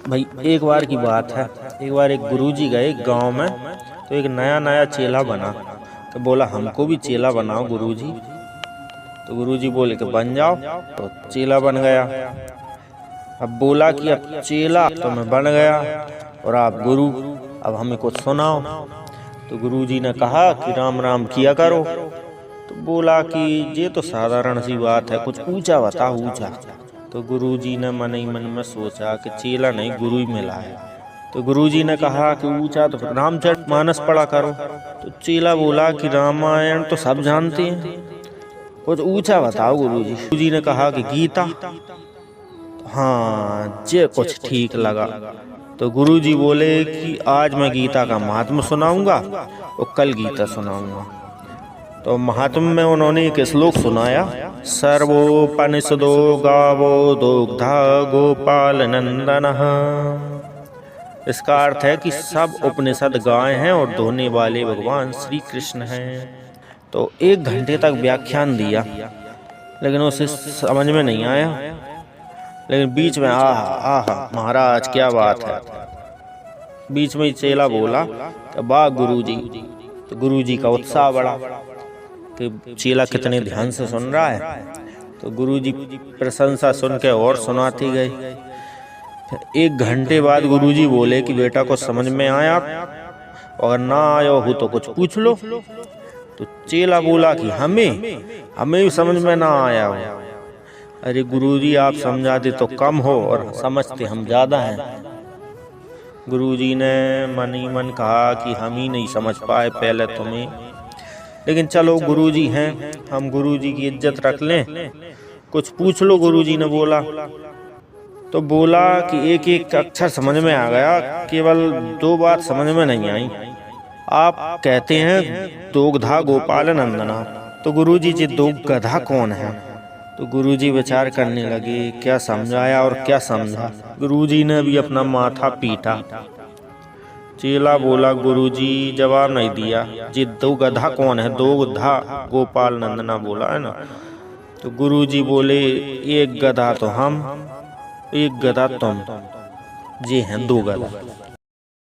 भाई एक बार की बात है, एक बार एक गुरुजी गए गांव में, तो एक नया नया चेला बना। तो बोला हमको भी चेला बनाओ गुरुजी। तो गुरुजी बोले कि बन जाओ। तो चेला बन गया। अब बोला कि अब चेला तो मैं बन गया और आप गुरु, अब हमें कुछ सुनाओ। तो गुरुजी ने कहा कि राम राम किया करो। तो बोला कि ये तो साधारण सी बात है, कुछ ऊंचा बताओ ऊंचा। तो गुरुजी ने मन ही मन में सोचा कि चेला नहीं गुरु ही मिला है। तो गुरुजी ने कहा कि ऊंचा तो रामचरितमानस पढ़ा करो। तो चेला बोला कि रामायण तो सब जानते हैं, कुछ ऊंचा बताओ गुरुजी। गुरुजी ने कहा कि गीता। हाँ, ये कुछ ठीक लगा। तो गुरुजी बोले कि आज मैं गीता का महात्म्य सुनाऊंगा और कल गीता सुनाऊंगा। तो महात्म्य में उन्होंने एक श्लोक सुनाया, सर्वोपनिषदो गावो दुग्धा गोपाल नंदनः। इसका अर्थ है कि सब उपनिषद गाय हैं और दोने वाले भगवान श्री कृष्ण हैं। तो 1 घंटे तक व्याख्यान दिया, लेकिन उसे समझ में नहीं आया। लेकिन बीच में आहा महाराज क्या बात है, बीच में चेला बोला कि वाह गुरुजी। तो गुरुजी का उत्साह बढ़ा कि चेला कितने ध्यान से सुन रहा है। तो गुरुजी प्रशंसा सुन के और सुनाती गई। 1 घंटे बाद गुरुजी बोले कि बेटा को समझ में आया, अगर ना आया हो तो कुछ पूछ लो। तो चेला बोला कि हमें भी समझ में ना आया हो। अरे गुरुजी आप समझाते तो कम हो और समझते हम ज्यादा हैं। गुरुजी ने मन ही मन कहा कि हम ही नहीं समझ पाए पहले तुम्हें, लेकिन चलो गुरुजी हैं, हम गुरुजी की इज्जत रख लें, कुछ पूछ लो। गुरुजी ने बोला। तो बोला कि एक एक अक्षर समझ में आ गया, केवल 2 बात समझ में नहीं आई। आप कहते हैं दुग्धा गोपाल नंदना, तो गुरुजी जी दुग्धा कौन है? तो गुरुजी विचार करने लगे, क्या समझाया और क्या समझा। गुरुजी ने भी अपना माथा पीटा। चेला बोला गुरुजी जवाब नहीं दिया, जी दुग्धा कौन है? दुग्धा गोपाल नंदना बोला है ना। तो गुरुजी बोले एक गधा तो हम, एक गधा तुम, जी हैं 2 गधा।